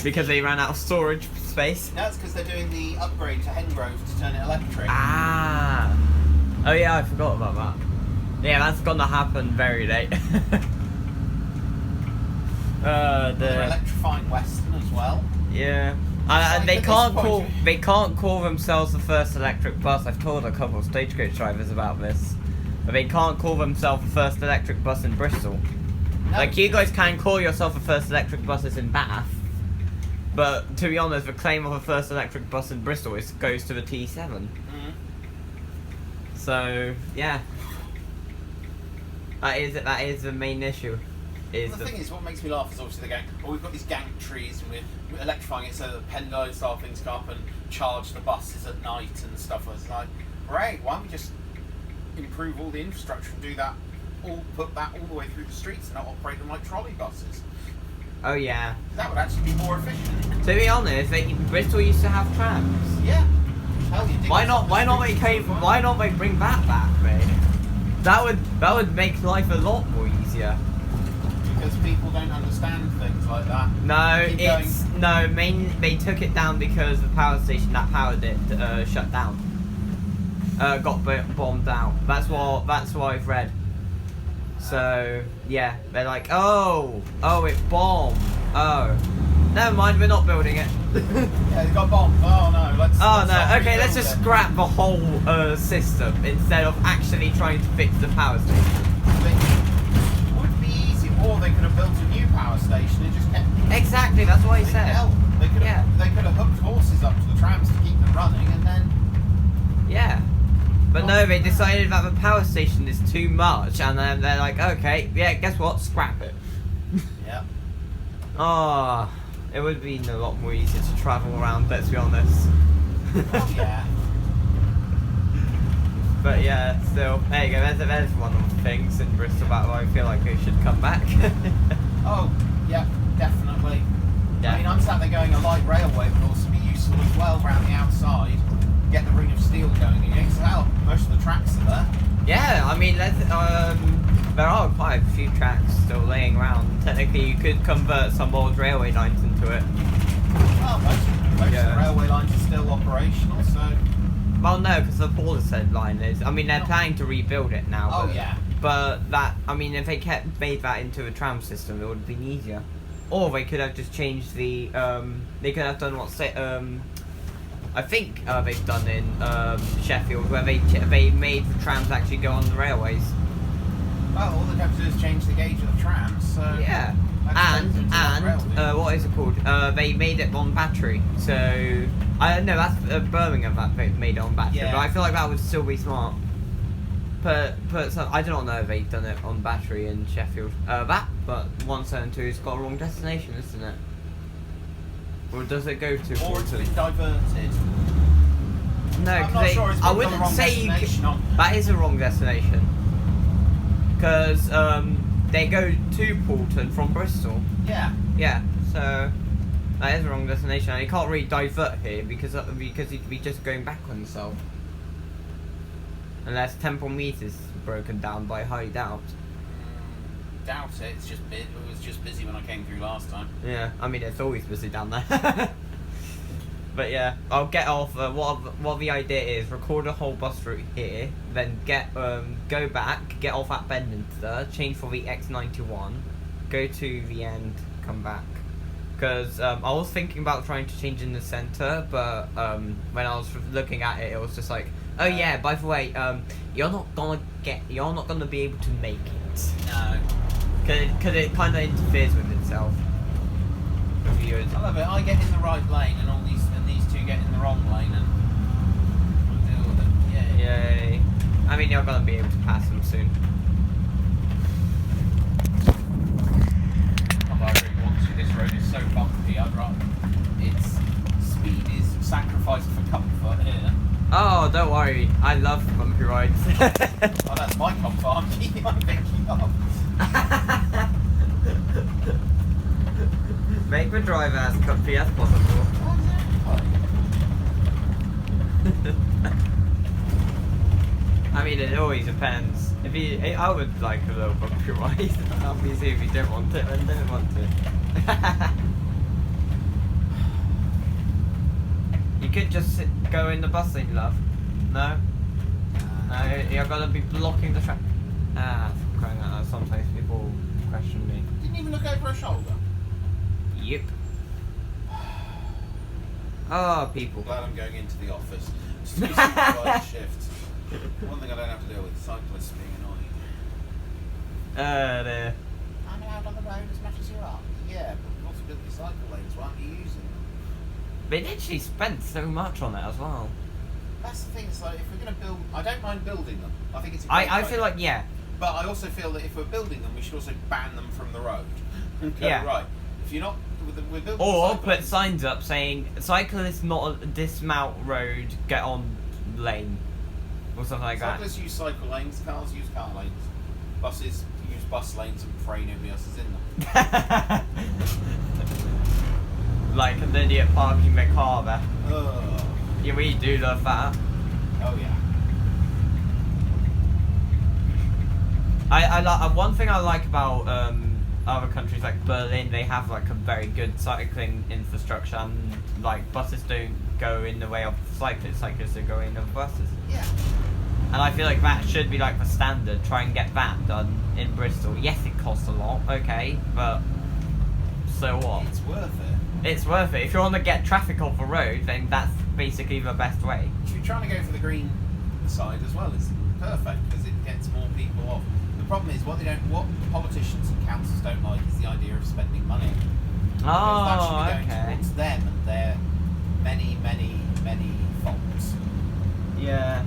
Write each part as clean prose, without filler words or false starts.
because they ran out of storage space. No, it's because they're doing the upgrade to Hengrove to turn it electric. Ah. Oh yeah, I forgot about that. Yeah, that's gonna happen very late. They're electrifying Western as well. Yeah. They can't call themselves the first electric bus. I've told a couple of stagecoach drivers about this, but they can't call themselves the first electric bus in Bristol. No. Like, you guys can call yourself the first electric buses in Bath, but to be honest, the claim of the first electric bus in Bristol goes to the T7. So yeah, that is the main issue. The thing is, what makes me laugh is obviously they're going, well, we've got these gantries and we're electrifying it so that Pendide style things come up and charge the buses at night and stuff. It's like, great, why don't we just improve all the infrastructure and do that, put that all the way through the streets and not operate them like trolley buses? Oh yeah. That would actually be more efficient. To be honest, Bristol used to have trams. Yeah. Hell, why not they bring that back, mate? That would make life a lot more easier. Because people don't understand things like that. No, they took it down because the power station that powered it shut down. Got bombed out. That's what I've read. So yeah, they're like, oh, it bombed. Oh, never mind, we're not building it. Yeah, it got bombed. Oh no, let's just scrap the whole system instead of actually trying to fix the power station. Or they could have built a new power station and just kept... Exactly, that's what he said. They could have hooked horses up to the trams to keep them running and then... Yeah. But no, they decided that the power station is too much and then they're like, okay, yeah, guess what? Scrap it. Yeah. Oh, it would have been a lot more easier to travel around, let's be honest. Oh, yeah. But yeah, still, there you go, there's one of the things in Bristol that I feel like they should come back. Oh, yeah, definitely. Yeah. I mean, I'm sat there going a light railway would also be useful as well around the outside. Get the ring of steel going again, because hell, most of the tracks are there. Yeah, I mean, there are quite a few tracks still laying around. Technically, you could convert some old railway lines into it. Well, most of the railway lines are still operational, so... Well, no, because the Portishead line is. I mean, they're planning to rebuild it now. Oh, yeah. But that, I mean, if they made that into a tram system, it would have been easier. Or they could have just changed the. They could have done I think they've done in Sheffield, where they made the trams actually go on the railways. Well, all they have to do is change the gauge of the trams. So yeah. And what is it called? They made it on battery. So I don't know. That's Birmingham that they made it on battery. Yeah. But I feel like that would still be smart. But I don't know if they've done it on battery in Sheffield. But 172's got a wrong destination, isn't it? Or does it go to? Or it's been diverted. No, because I wouldn't say that is a wrong destination. Because they go to Porton from Bristol. Yeah. Yeah, so that is a wrong destination. And you can't really divert here because you'd be just going back on yourself. Unless Temple Meat is broken down, but I highly doubt. Doubt it. It was just busy when I came through last time. Yeah, I mean it's always busy down there. But yeah, I'll get off. What the idea is: record a whole bus route here, then go back, get off at Bedminster, change for the X91, go to the end, come back. Because I was thinking about trying to change in the centre, but when I was looking at it, it was just like, oh yeah, by the way, you're not gonna be able to make it. No. Because it kind of interferes with itself. I love it. I get in the right lane, and these two get in the wrong lane, and we'll deal with it. Yay. I mean, you're gonna be able to pass them soon. I really want to. This road is so bumpy. Its speed is sacrificed for comfort here. Oh, don't worry. I love bumpy rides. Oh, that's my comfort. I'm thinking of. Make the drive as comfy as possible. I mean, it always depends. If you, I would like a little bumpy ride. Obviously, if you don't want it, then don't want it. You could just go in the bus lane, love. No? No, you're gonna be blocking the track. Ah, for crying out loud, sometimes people question me. Didn't even look over her shoulder. Yep. Oh, people. Glad I'm going into the office. Just to do supervised shifts. One thing I don't have to deal with, cyclists being annoying. There. I'm allowed on the road as much as you are. Yeah, but we've also built the cycle lanes. Why aren't you using them? They literally spent so much on it as well. That's the thing. It's like if we're going to build, I don't mind building them. I think it's a great I idea. feel like, yeah. But I also feel that if we're building them, we should also ban them from the road. And go, Yeah. right. If you're not, we're building. Or cycle put lanes. signs up saying, cyclists not dismount road, get on lane. Or something like Cyclists use cycle lanes, cars use car lanes, buses use bus lanes and pray nobody else is in them. that. Like an idiot parking the car there. Ugh. Yeah, we do love that. Oh yeah. I like one thing I like about other countries like Berlin. They have like a very good cycling infrastructure, and like buses don't go in the way of cyclists. Cyclists are going in the buses. Yeah. And I feel like that should be like the standard. Try and get that done in Bristol. Yes, it costs a lot. Okay, but so what? It's worth it. It's worth it. If you want to get traffic off the road, then that's basically the best way. If you're trying to go for the green side as well, it's perfect because it gets more people off. The problem is what politicians and councils don't like is the idea of spending money. Because that should be going okay. towards them and their many, many, many faults. Yeah.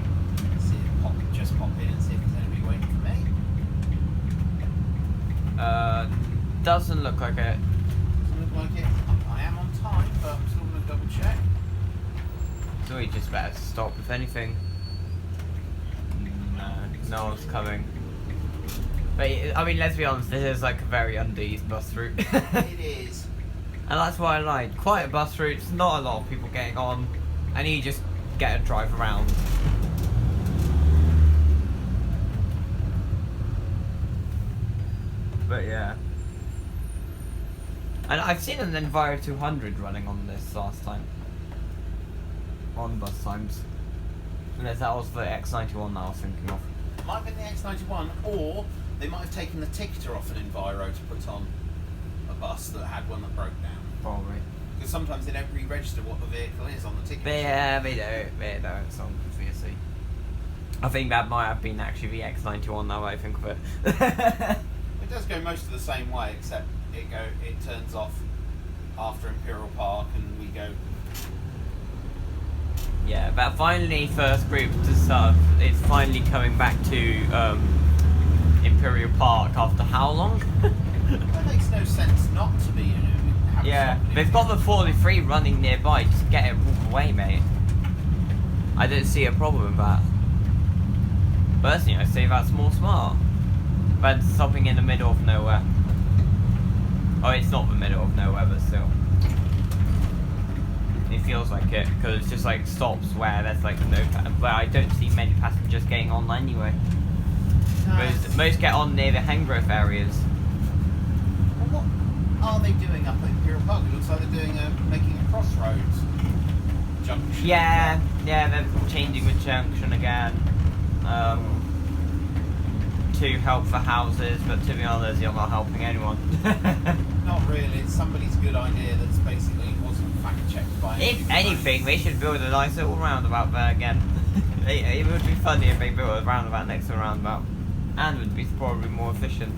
See it just pop in and see if there's anybody waiting for me. Doesn't look like it. Doesn't look like it. I am on time, but I'm still going to double check. So we just better stop if anything. No one's coming. But I mean, let's be honest, this is like a very underused bus route. It is. And that's why I like quiet bus routes, not a lot of people getting on, and you just get a drive around. But yeah. And I've seen an Enviro 200 running on this last time. On bus times. Unless that was the X91 that I was thinking of. It might have been the X91, or they might have taken the ticketer off an Enviro to put on a bus that had one that broke down. Probably. Because sometimes they don't re-register what the vehicle is on the ticket. Yeah, they don't, so obviously. I think that might have been actually the X91 now I think of it. It does go most of the same way, except it turns off after Imperial Park and we go. Yeah, but finally first group to start, it's finally coming back to Imperial Park after how long? That makes no sense not to be, you know. Have Yeah, somebody- they've got the 43 running nearby, just get it, walk away, mate. I don't see a problem with that. Personally, I say that's more smart than stopping in the middle of nowhere. Oh, it's not the middle of nowhere, but still. It feels like it, because it's just like stops where there's like no, where I don't see many passengers getting on anyway. No. Most get on near the Hengrove areas. Well, what are they doing up at Imperial Park? It looks like they're making a crossroads junction. Yeah, they're changing the junction again. To help for houses, but to be honest, you're not helping anyone. Not really. It's somebody's good idea that's basically wasn't fact checked by. If anything, they should build a nice little roundabout there again. It would be funny if they built a roundabout next to a roundabout, and would be probably more efficient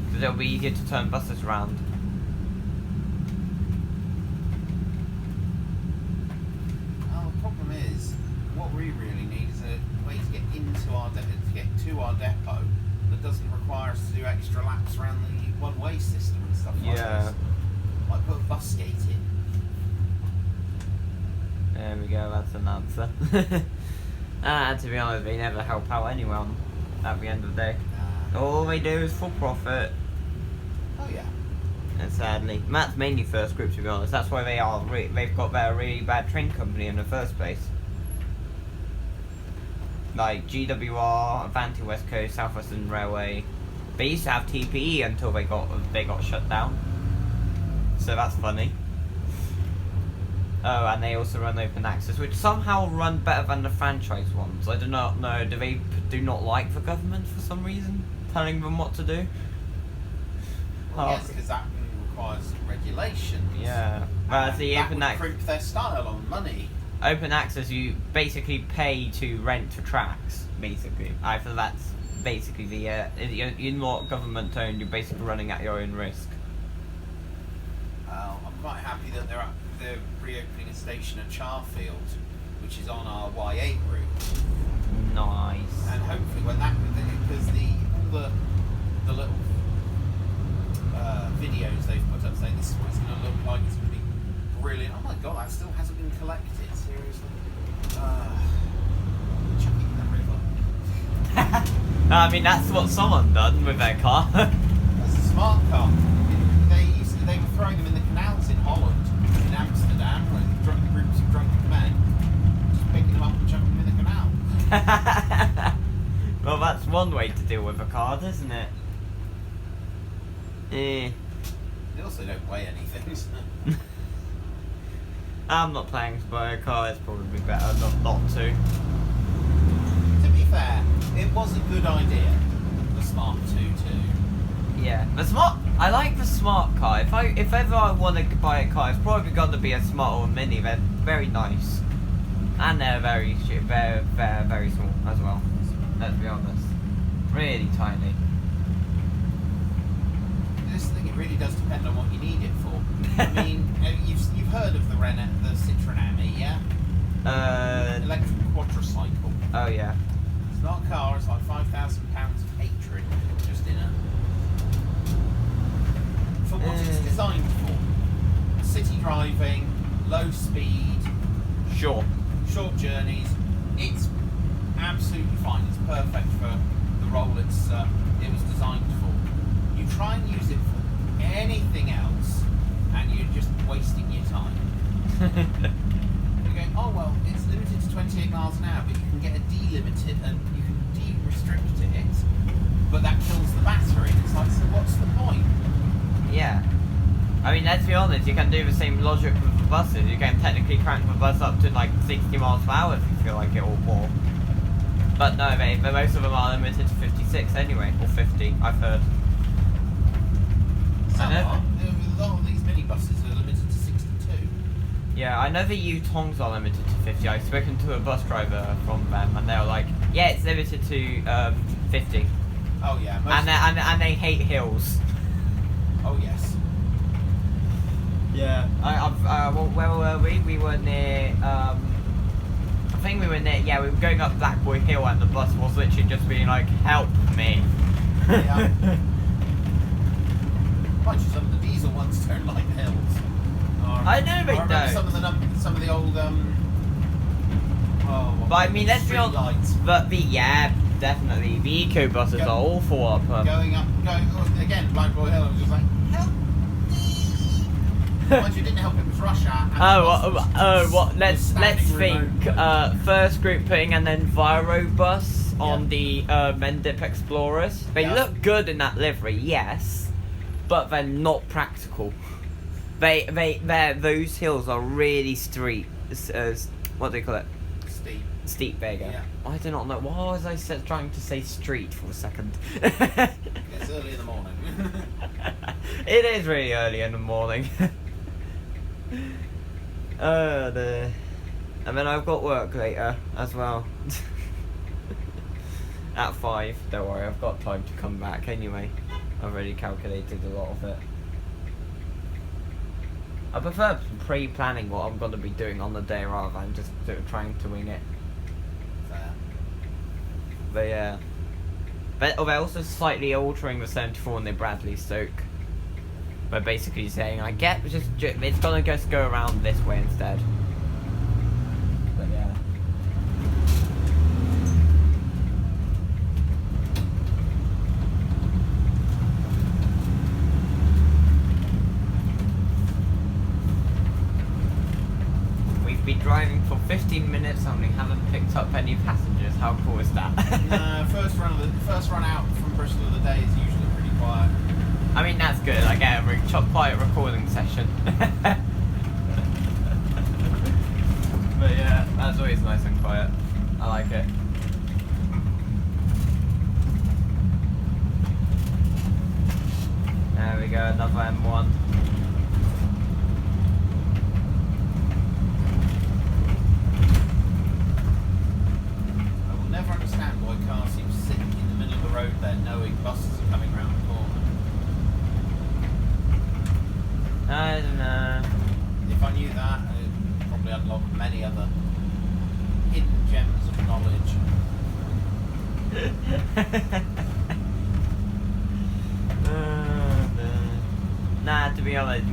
because it'll be easier to turn buses around. Oh, the problem is, what we really need is a way to get into our to our depot that doesn't require us to do extra laps around the one-way system and stuff like this. Like put a bus gate in. There we go, that's an answer. And to be honest, they never help out anyone at the end of the day. All they do is for profit. Oh yeah. And sadly, Matt's mainly first group, to be honest. That's why they've got their really bad train company in the first place. like GWR, Avanti West Coast, South Western Railway. They used to have TPE until they got shut down. So that's funny. Oh, and they also run open access, which somehow run better than the franchise ones. I do not know. Do not like the government for some reason telling them what to do? Well, yes, because that requires regulations. Yeah. Whereas the that open would access, crimp their style on money. open access, you basically pay to rent for tracks. Basically, I feel that's basically the you're not government owned. You're basically running at your own risk. I'm quite happy that they're reopening a station at Charfield, which is on our Y8 route. Nice. And hopefully when that, because all the little videos they've put up saying this is what it's going to look like, it's going to be brilliant. Oh my god, that still hasn't been collected, seriously. Chuck it in the river. I mean, that's what someone done with their car. That's a smart car. They were throwing them in the canals in Holland, in Amsterdam, where groups of drunken men just picking them up and chucking them in the canal. Well, that's one way to deal with a car, isn't it? They also don't weigh anything, so. I'm not planning to buy a car. It's probably better not to. To be fair, it was a good idea. The Smart 2 too. Yeah, the smart. I like the smart car. If ever I want to buy a car, it's probably going to be a smart or a mini. They're very nice, and they're very small as well. Let's be honest, really tiny. This thing, it really does depend on what you need it for. I mean, you've heard of the Citroen Ami, yeah? Electric quadricycle. Oh yeah. It's not a car. It's like £5,000 of hatred just in it. For what it's designed for. City driving, low speed, Sure. short journeys. It's absolutely fine. It's perfect for the role it was designed for. You try and use it for anything else, and you're just wasting your time. You're going, oh well, it's limited to 28 miles an hour, but you can get a delimited and you can de-restrict it, but that kills the battery. It's like, so what's the point? Yeah. I mean, let's be honest, you can do the same logic with the buses. You can technically crank the bus up to like 60 miles per hour if you feel like it or more. But no, but most of them are limited to 56 anyway, or 50, I've heard. Some are. A lot of these minibuses are limited to 62. Yeah, I know the Yutongs are limited to 50. I've spoken to a bus driver from them, and they were like, yeah, it's limited to 50. Oh yeah. And they hate hills. Oh yes. Yeah. Where were we? We were near, I think we were near, yeah, we were going up Black Boy Hill, and the bus was literally just being like, help me. Yeah. Mind you, some of the diesel ones don't like hills. I know they don't. Some of the old but I mean, let's be street honest. lights. But definitely the eco buses are awful up. Going again, Black Boy Hill. I was just like, help me. Mind you, didn't help. It was rush hour. Let's think. First group putting an Enviro bus on the Mendip Explorers. They look good in that livery, yes, but they're not practical. Those hills are really steep. What do they call it? Steep, there you go. Yeah. I do not know. Why was I trying to say street for a second? It's early in the morning. It is really early in the morning. And then I've got work later as well. At 5. Don't worry, I've got time to come back anyway. I've already calculated a lot of it. I prefer pre-planning what I'm going to be doing on the day rather than just trying to wing it. Fair. But yeah. But they're also slightly altering the 74 in the Bradley Stoke. We're basically saying, it's going to just go around this way instead. But yeah. We've been driving for 15 minutes and we haven't picked up any passengers. How cool is that? No, first run out from Bristol of the day is usually pretty quiet. I mean, that's good. I get a quiet recording session. But yeah, that's always nice and quiet. I like it. There we go, another M1. I will never understand why cars seem sitting in the middle of the road there knowing buses are coming round the corner. I don't know. If I knew that, I'd probably unlock many other hidden gems of knowledge. Nah, to be honest,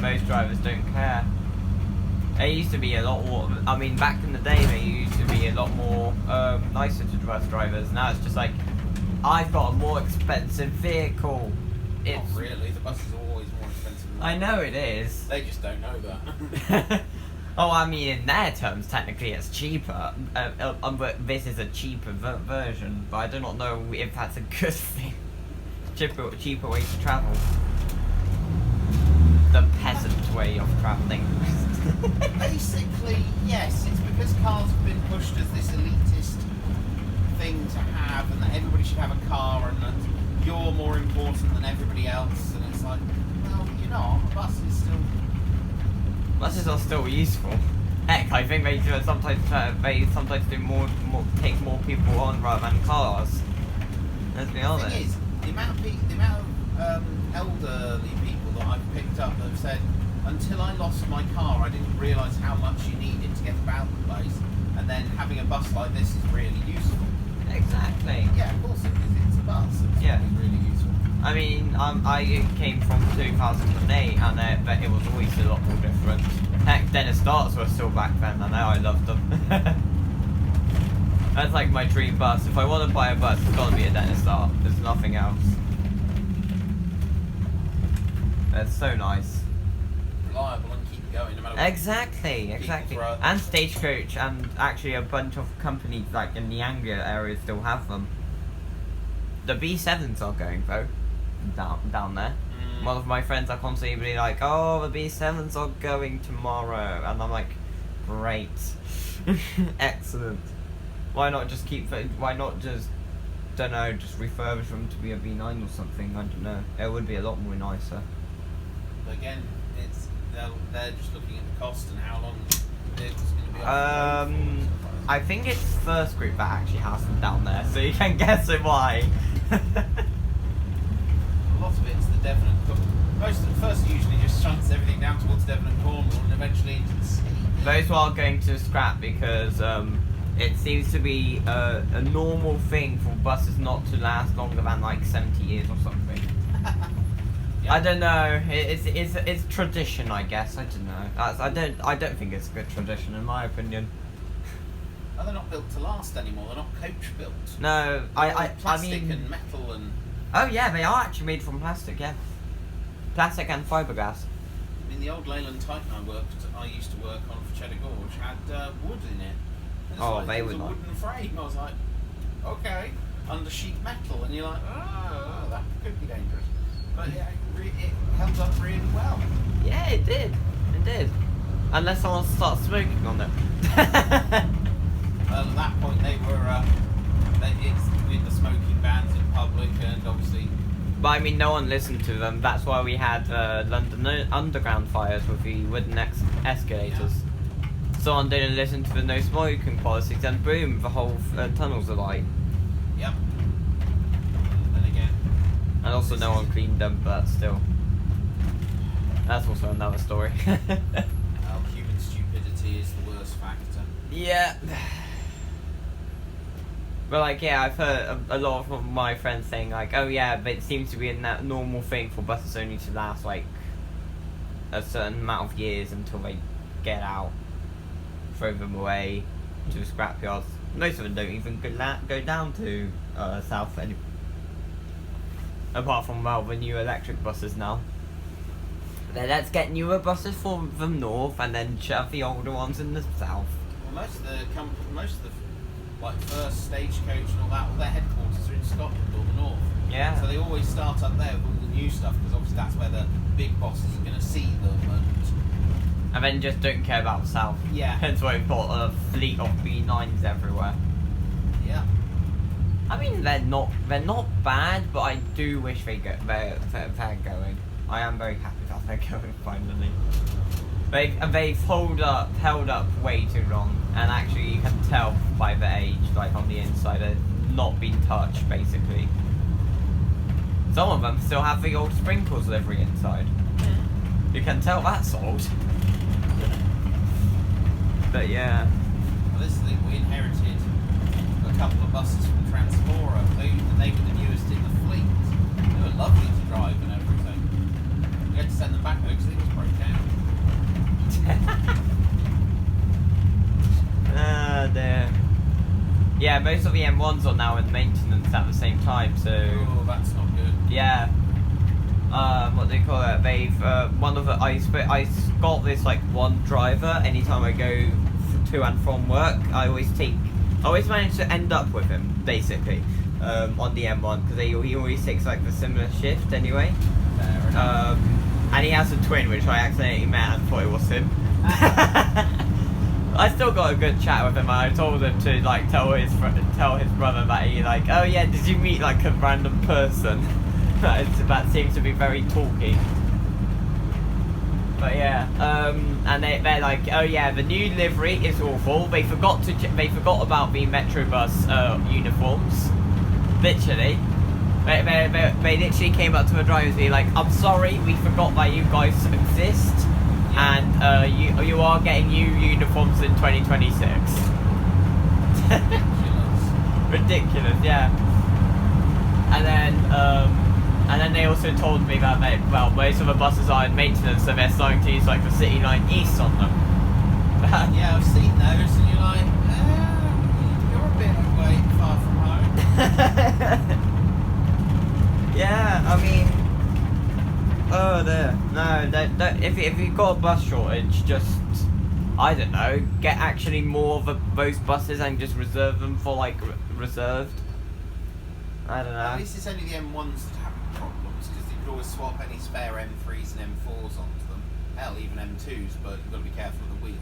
most drivers don't care. They used to be a lot more. I mean, back in the day, they used to be a lot more nicer to bus drivers. Now it's just like, I've got a more expensive vehicle. It's Not really. The bus is always more expensive than I know it is. They just don't know that. Oh, I mean, in their terms, technically it's cheaper. But this is a cheaper version. But I do not know if that's a good thing. Cheaper way to travel. The peasant way of travelling. Basically, yes. It's because cars have been pushed as this elitist thing to have, and that everybody should have a car, and that you're more important than everybody else. And it's like, well, you're not. A bus is still. Buses are still useful. Heck, I think they do sometimes do more take more people on rather than cars. Let's be honest. The thing is, the amount of elderly people that I've picked up that have said, until I lost my car, I didn't realise how much you needed to get about the place, and then having a bus like this is really useful. Exactly. Yeah, of course it is. It's a bus. It's really useful. I mean, I came from 2008, and but it was always a lot more different. Heck, Dennis Darts were still back then, and I loved them. That's like my dream bus. If I want to buy a bus, it's got to be a Dennis Dart. There's nothing else. It's so nice. Reliable and keep going no matter what. Exactly. And Stagecoach, and actually a bunch of companies like in the Anglia area still have them. The B7s are going though, down there. One of my friends are constantly like, "Oh, the B7s are going tomorrow," and I'm like, "Great, excellent. Why not just don't know, just refurbish them to be a V9 or something? I don't know. It would be a lot more nicer." But again, they're just looking at the cost and how long the vehicle's going to be off the road for. I think it's First Group that actually has them down there, so you can guess it why. A lot of it's the Devon and Cornwall. Most at first usually just shunts everything down towards Devon and Cornwall and eventually into the sea. Those are going to scrap because it seems to be a normal thing for buses not to last longer than like 70 years or something. Yep. I don't know. It's tradition, I guess. I don't know. I don't think it's a good tradition in my opinion. Oh, they're not built to last anymore. They're not coach built. No, plastic I mean, and metal and. Oh yeah, they are actually made from plastic. Yeah, plastic and fiberglass. I mean, the old Leyland Titan I used to work on for Cheddar Gorge had wood in it. They would not. It was a wooden frame. I was like, okay, under sheet metal, and you're like, oh, that could be dangerous. But yeah, it held up really well. Yeah, it did. It did. Unless someone starts smoking on it. At that point, they were with the smoking bans in public, and obviously. But I mean, no one listened to them. That's why we had London Underground fires with the wooden escalators. Yeah. Someone didn't listen to the no smoking policies, and boom, the whole tunnels alight. Yep. Then again. And also, no one cleaned them, but still. That's also another story. Human stupidity is the worst factor. Yeah. But like, yeah, I've heard a lot of my friends saying like, oh yeah, but it seems to be a normal thing for buses only to last like a certain amount of years until they get out, throw them away to scrapyards. Most of them don't even go down to south anymore. Apart from, well, the new electric buses now. Then let's get newer buses for the north and then shove the older ones in the south. Well, most of the like first stagecoach and all that, all their headquarters are in Scotland or the north. Yeah. So they always start up there with all the new stuff because obviously that's where the big bosses are going to see them And then just don't care about the south. Yeah. Hence why we've got a fleet of B9s everywhere. Yeah. I mean, they're not bad, but I do wish they're going. I am very happy that they're going finally. They've held up way too long, and actually you can tell by the age, like on the inside, they've not been touched basically. Some of them still have the old sprinkles livery inside. You can tell that's old. But yeah. Well, this is it. We inherited a couple of buses from Transpora. They were the newest in the fleet. They were lovely to drive and everything. We had to send them back though because they just broke down. There. Yeah, most of the M1s are now in maintenance at the same time, so. Oh, that's not good. Yeah. What do they call it? They've one of the I got this like one driver. Anytime I go to and from work, I always manage to end up with him basically on the M1 because he always takes like the similar shift anyway. Fair enough. And he has a twin, which I accidentally met and thought it was him. I still got a good chat with him. I told him to like tell his brother that he like, oh yeah, did you meet like a random person? that seems to be very talky. But yeah, and they're like, oh yeah, the new livery is awful. They forgot about the Metrobus uniforms. Literally. They literally came up to the drivers and be like, I'm sorry, we forgot that you guys exist, and you are getting new uniforms in 2026. Ridiculous, yeah. And then they also told me that most of the buses are in maintenance, so they're starting to use like the City Line East on them. Yeah, I've seen those, and you're like, you're a bit away, far from home. Yeah, I mean, if you've got a bus shortage, just, I don't know, get actually more of those buses and just reserve them for like reserved. I don't know. At least it's only the M1s that have problems because you could always swap any spare M3s and M4s onto them. Hell, even M2s, but you've got to be careful of the wheel.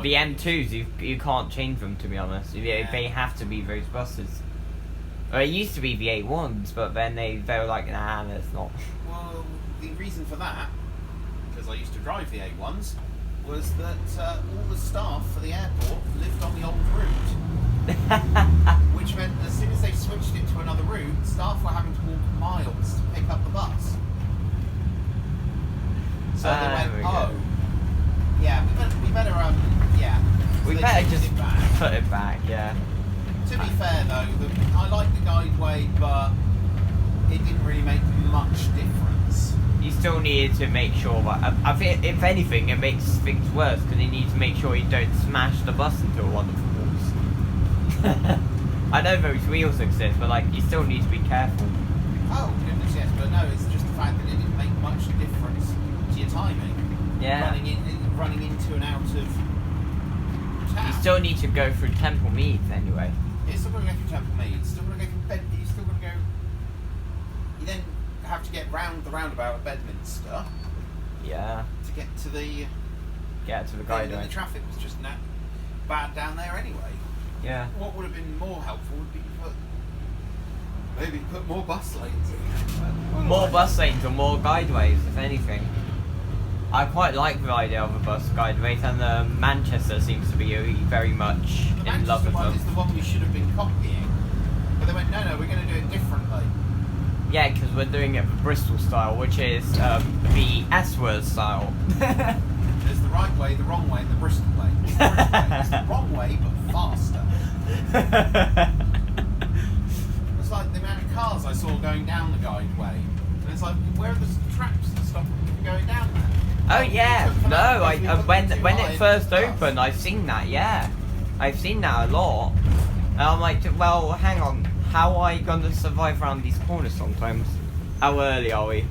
The M2s, you can't change them, to be honest. Yeah. They have to be those buses. Well, it used to be the A1s, but then they were like, nah, that's not. Well, the reason for that, because I used to drive the A1s, was that all the staff for the airport lived on the old route. Which meant as soon as they switched it to another route, staff were having to walk miles to pick up the bus. So they went, oh, yeah, we better yeah. So we better just put it back, yeah. To be fair though, I like the guideway, but it didn't really make much difference. You still needed to make sure that, I think, if anything, it makes things worse because you need to make sure you don't smash the bus into one of the walls. I know those wheels exist, but like you still need to be careful. Oh goodness, yes, but no, it's just the fact that it didn't make much difference to your timing. Yeah. Running into and out of town. You still need to go through Temple Meads anyway. You're still going to go through Temple Mead, still going to go through Bedford, you're still going to go... You then have to get round the roundabout at Bedminster. Yeah. To get to the... Get to the guideway. The traffic was just bad down there anyway. Yeah. What would have been more helpful would be maybe put more bus lanes in. More bus lanes or more guideways, if anything. I quite like the idea of a bus guideway, and Manchester seems to be very much in love with them. The Manchester one is the one we should have been copying, but they went, no, we're going to do it differently. Yeah, because we're doing it the Bristol style, which is the S-word style. There's the right way, the wrong way, and the Bristol way. It's the Bristol way. It's the wrong way, but faster. It's like the amount of cars I saw going down the guideway, and it's like, where are the traps to stop them from going down there? Oh yeah, no, when it first opened, I've seen that, yeah. I've seen that a lot. And I'm like, well, hang on, how are you going to survive around these corners sometimes? How early are we?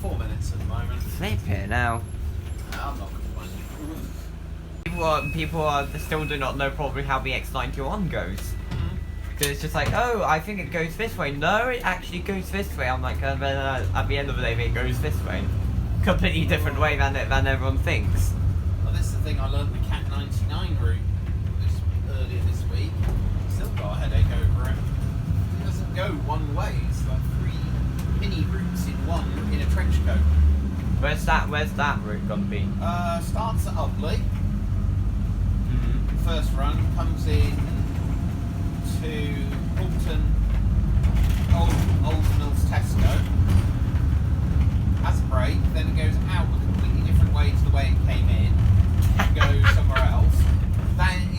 4 minutes at the moment. Flip it now. I'm not complaining. people still do not know probably how the X91 goes. Because it's just like, oh, I think it goes this way. No, it actually goes this way. I'm like, and then at the end of the day, it goes this way. Completely different way than everyone thinks. Well, this is the thing. I learned the Cat 99 route earlier this week. Still got a headache over it. It doesn't go one way. It's like 3 mini routes in one in a trench coat. Where's that route gonna be? Starts at Ubley. First run comes in to Felton, Old Mills Tesco. Has a break, then it goes out a completely different way to the way it came in. Goes somewhere else. Then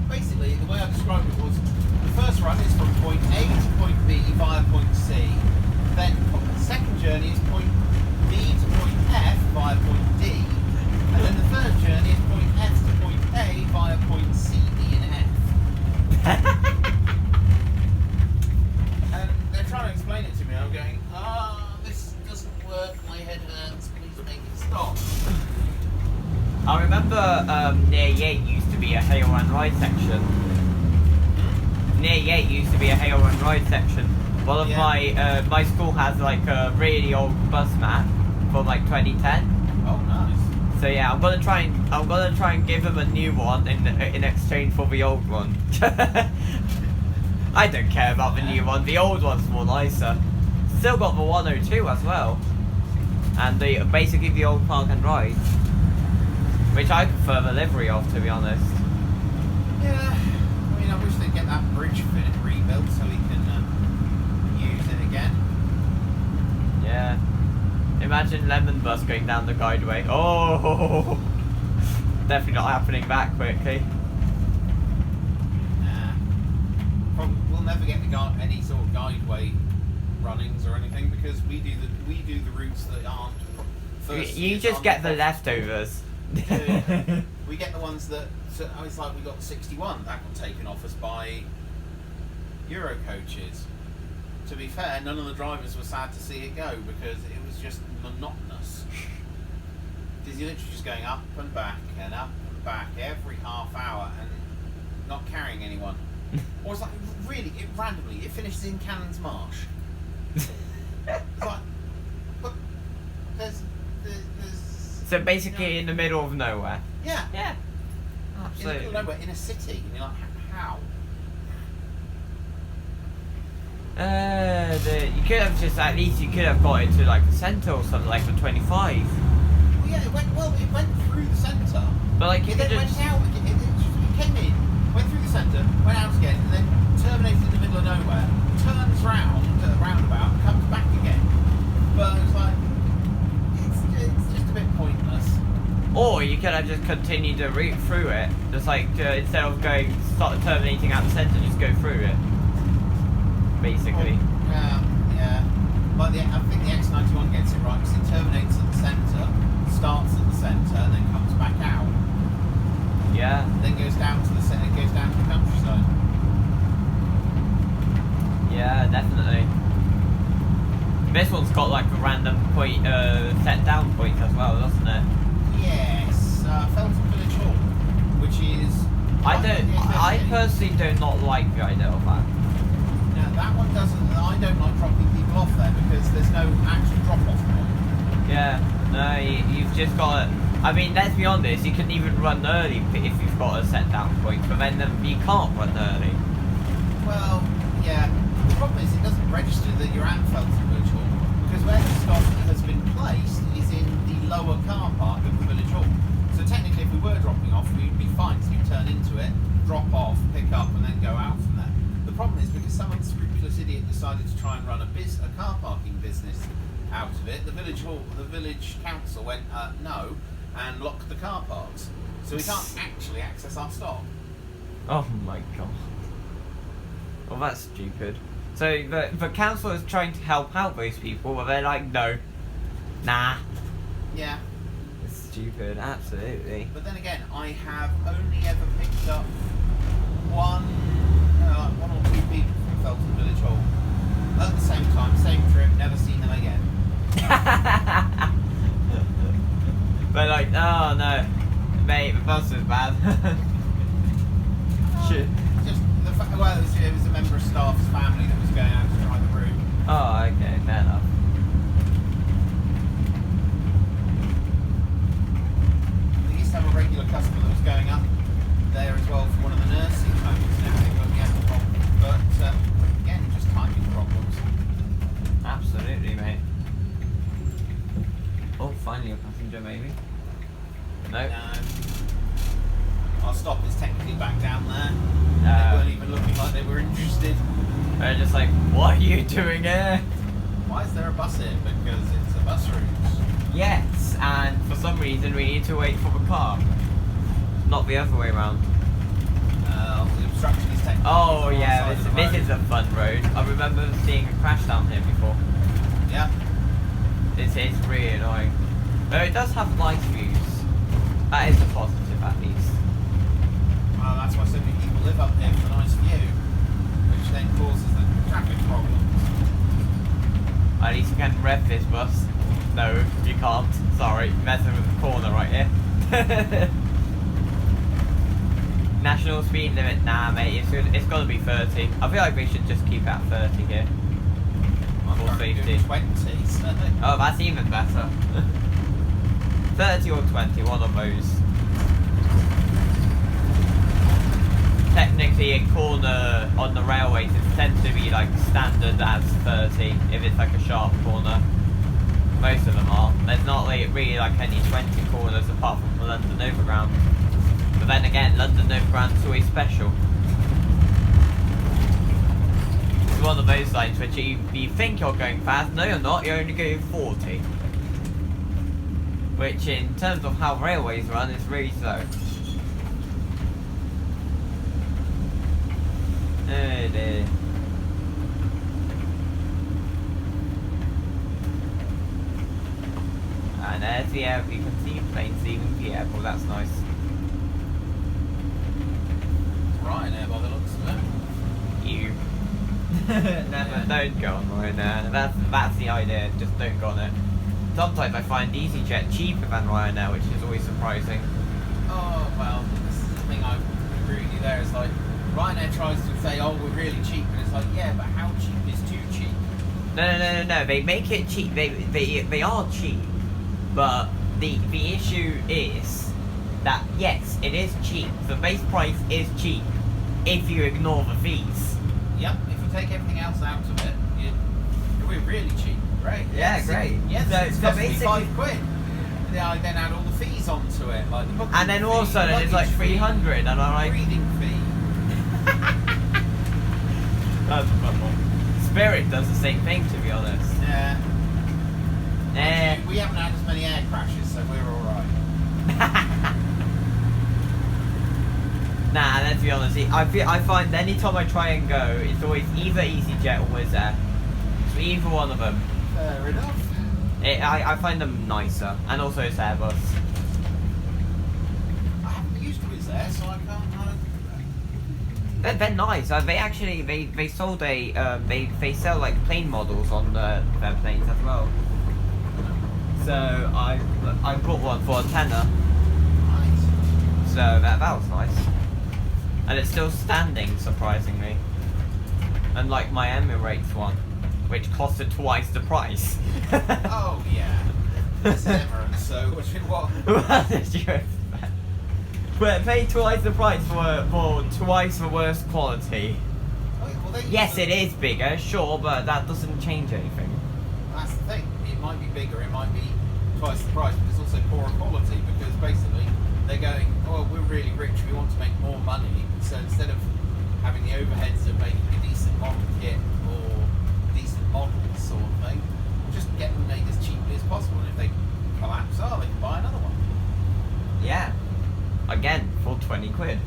basically the way I described it was the first run is from point A to point B via point C. Then the second journey is point B to point F via point D. And then the third journey is point F to point A via point C, D and F. And they're trying to explain it to me. I'm going, this doesn't work. My head hurts. Please make it stop. I remember near Yate used to be a Hail and Ride section. Near Yate used to be a Hail and Ride section. One of my school has like a really old bus map from like 2010. Oh, nice. So yeah, I'm gonna try and give him a new one in exchange for the old one. I don't care about the new one. The old one's more nicer. Still got the 102 as well, and basically the old Park and Ride, which I prefer the livery of, to be honest. Yeah, I mean, I wish they'd get that bridge rebuilt so we can use it again. Yeah. Imagine Lemon Bus going down the guideway. Oh, definitely not happening that quickly. Nah. We'll never get any sort of guideway runnings or anything because we do the routes that aren't. You just get the leftovers. We get the ones that. So it's like we got 61 that got taken off us by Euro coaches. To be fair, none of the drivers were sad to see it go because it was just monotonous. Because you're literally just going up and back every half hour and not carrying anyone. Or it's like really, randomly, it finishes in Cannons Marsh. It's like, but there's so basically in the middle of nowhere. Yeah. Yeah. In Absolutely. the middle of nowhere, in a city, and you're like, how? You could have just, at least you could have got it to like the centre or something, like the 25. Well, yeah, it went through the centre. But like you It could then just... went out, it came in, went through the centre, went out again, and then terminated in the middle of nowhere, turns round at a roundabout, and comes back again. But it's like, it's just a bit pointless. Or you could have just continued the route through it, just like instead of terminating at the centre, just go through it. Basically. Yeah. But I think the X91 gets it right because it terminates at the centre, starts at the centre, and then comes back out. Yeah. Then goes down to the centre, goes down to the countryside. Yeah, definitely. This one's got like a random point, set down point as well, doesn't it? Yes, Felton Village Hall, which is. I personally do not like the idea of that. No, that one doesn't. I don't like dropping people off there because there's no actual drop-off point. Yeah, no, you've just got to, I mean, let's be honest, you can even run early if you've got a set down point, but then you can't run early. Well, yeah. The problem is it doesn't register that you're at Felton Village Hall because where the stop has been placed is in the lower car park of the Village Hall. So technically, if we were dropping off, we'd be fine. So you turn into it, drop off, pick up, and then go out from there. The problem is because some unscrupulous idiot decided to try and run a car parking business out of it. The village council went no and locked the car parks, so we can't actually access our stop. Oh my god. Well, that's stupid. So the council is trying to help out those people, but they're like, no, nah. Yeah. It's stupid, absolutely. But then again, I have only ever picked up one or two people from Felton Village Hall at the same time, same trip, never seen them again. But like, oh no, mate, the bus was bad. Shit. Just the fact, well, it was a member of staff's family that was going out to try the room. Oh, okay, fair enough. They used to have a regular customer that was going up there as well from one of the nursing homes and everything, but yeah, but again, just timing problems. Absolutely, mate. Oh, finally a passenger, maybe. No. Our stop is technically back down there. They Uh, weren't even looking like they were interested. They're just like, what are you doing here? Why is there a bus here? Because it's a bus route. Yes, and for some reason we need to wait for the car. Not the other way around. The obstruction is technically Oh on our yeah, side of the this road. is a fun road. I remember seeing a crash down here before. Yeah. It's really annoying. Though it does have nice views. That is a positive at least. Well, that's why so many people live up here for a nice view, which then causes the traffic problems. At least you can rev this bus. No, you can't. Sorry, messing with the corner right here. National speed limit, nah mate, it's gotta be 30. I feel like we should just keep it at 30 here. I'm For currently safety. doing 20, so Oh, that's even better. 30 or 20, one of those. Technically, a corner on the railways is tends to be like standard as 30 if it's like a sharp corner. Most of them are. There's not really like any 20 corners apart from the London Overground. But then again, London Overground is always special. It's one of those lines which you think you're going fast, no you're not, you're only going 40. Which in terms of how railways run is really slow. Oh dear. And there's the airport, you can see planes leaving the airport, that's nice. Ryanair by the looks of it. You. Never, don't go on Ryanair. That's the idea, just don't go on it. Sometimes I find EasyJet cheaper than Ryanair, which is always surprising. Oh, well, this is the thing I agree with you there. It's like, Ryanair tries to say, oh, we're really cheap, and it's like, yeah, but how cheap is too cheap? No, they make it cheap, they are cheap, but the issue is that, yes, it is cheap, the base price is cheap, if you ignore the fees. Yep, if you take everything else out of it, we're really cheap. Great. Yeah, Yes, great. Yes, So- it's so cost me basically- £5. And I then add all the fees onto it, like the booking And then all of a fee, sudden it's like luggage fee, 300, and I'm like... breathing fee. That's a fun one. Spirit does the same thing, to be honest. Yeah. Eh. We haven't had as many air crashes, so we're alright. Nah, let's be honest. I find anytime I try and go, it's always either EasyJet or Wizz Air. It's either one of them. Fair enough. I find them nicer, and also it's Airbus. I haven't used Wizz Air, so I can't. They're nice. They actually they sold a they sell like plane models on their planes as well. So I bought one for a tenner. Nice. So that was nice. And it's still standing, surprisingly. Unlike my Emirates one, which costed twice the price. Oh yeah. It's Emirates, so what? What did you expect? But pay twice the price for twice the worst quality. Well, Yes, it is bigger, sure, but that doesn't change anything. That's the thing. It might be bigger, it might be twice the price, but it's also poorer quality because basically they're going, oh, we're really rich, we want to make more money. So instead of having the overheads of making a decent model kit or decent models sort of thing, just get them made as cheaply as possible. And if they collapse, they can buy another one. Yeah. Again, for 20 quid.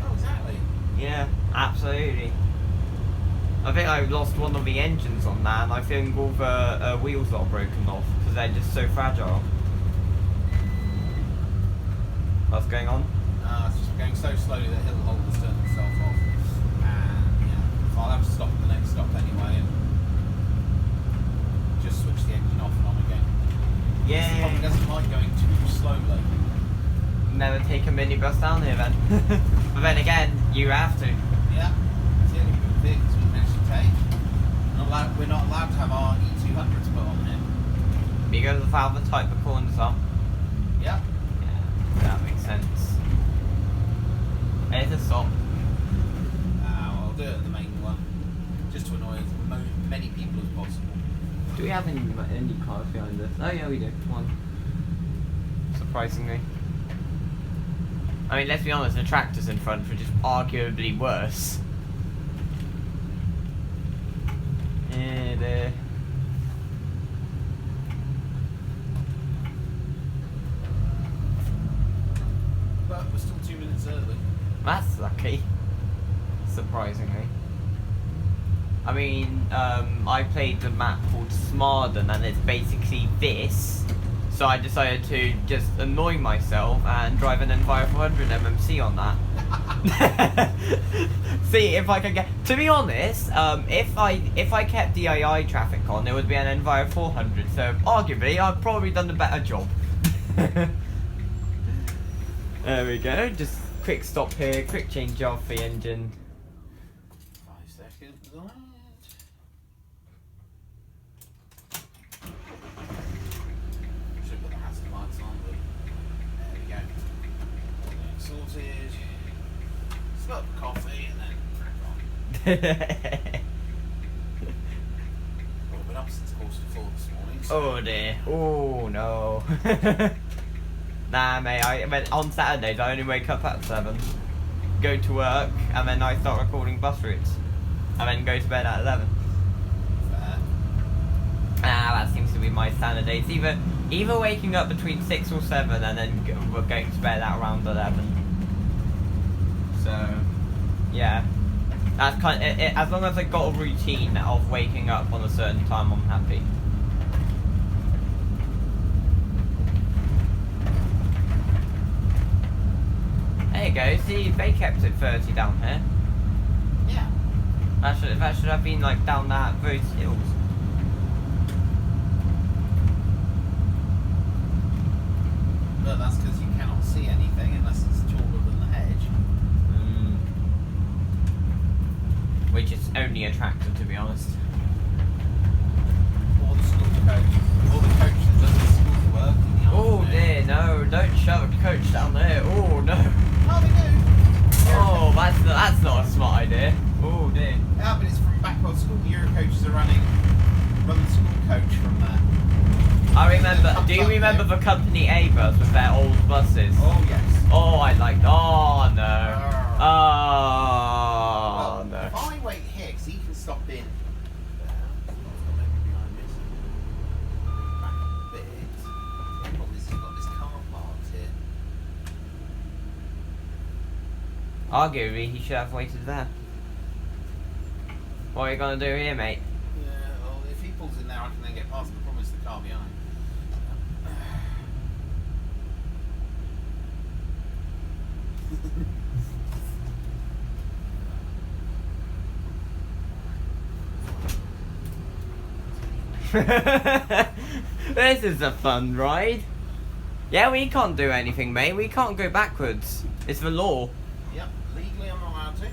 Oh, exactly. Yeah, absolutely. I think I lost one of the engines on that, and I think all the wheels are broken off because they're just so fragile. What's going on? It's just going so slowly that he'll hold the turn himself off. And yeah, so I'll have to stop at the next stop anyway and just switch the engine off and on again. He probably Yeah. doesn't like going too slowly. never take a minibus down here then. But then again, you have to. Yeah. It's the only good vehicles we managed to take. We're not allowed to have our E200s put on here. Because of how the type of corners are. Yeah. Yeah, that makes sense. There's a stop. I'll do it at the main one. Just to annoy as many people as possible. Do we have any cars behind us? Oh yeah, we do. One. Surprisingly. I mean, let's be honest, the tractors in front were just arguably worse. And But we're still 2 minutes early. that's lucky. Surprisingly. I mean, I played the map called Smarden, and it's basically this. So I decided to just annoy myself and drive an NVIDIA 400 MMC on that. See if I can get. To be honest, if I kept DII traffic on, it would be an NVIDIA 400. So arguably, I've probably done a better job. There we go. Just quick stop here. Quick change off the engine. 5 seconds. Right. Should put the hazard lights on, but there we go. Sorted. Slurp of coffee and then crack on. Well, I've been up since 4:45 this morning. So Oh dear. Oh no. Nah, mate. On Saturdays I only wake up at 7, go to work, and then I start recording bus routes, and then go to bed at 11. fair. That seems to be my standard days. Either waking up between 6 or 7, and then we're going to bed at around 11. So, yeah. That's kind of, as long as I got a routine of waking up on a certain time, I'm happy. There you go. See, they kept it 30 down here. Yeah. That should have been like down those hills. But that's because you cannot see anything unless it's taller than the hedge. Which is only a tractor, to be honest. Or the school coach. Or the coach that does the school work in the Oh afternoon. dear, no, don't shove a coach down there. Oh no. Oh, they do. Oh, that's not a smart idea. Oh dear. Yeah, but it's from back when school Euro coaches are run the school coach from there. I remember. Do you remember the company A bus with their old buses? Oh yes. Oh, I liked. Oh no. Well, Oh no. if I wait here, because he can stop in. Back a bit. He's got this car parked here. Arguably, he should have waited there. What are you gonna do here, mate? Yeah, well, if he pulls in there, I can then get past him. The problem is the car behind. This is a fun ride. Yeah, we can't do anything, mate. We can't go backwards. It's the law. Yep, legally I'm not allowed to.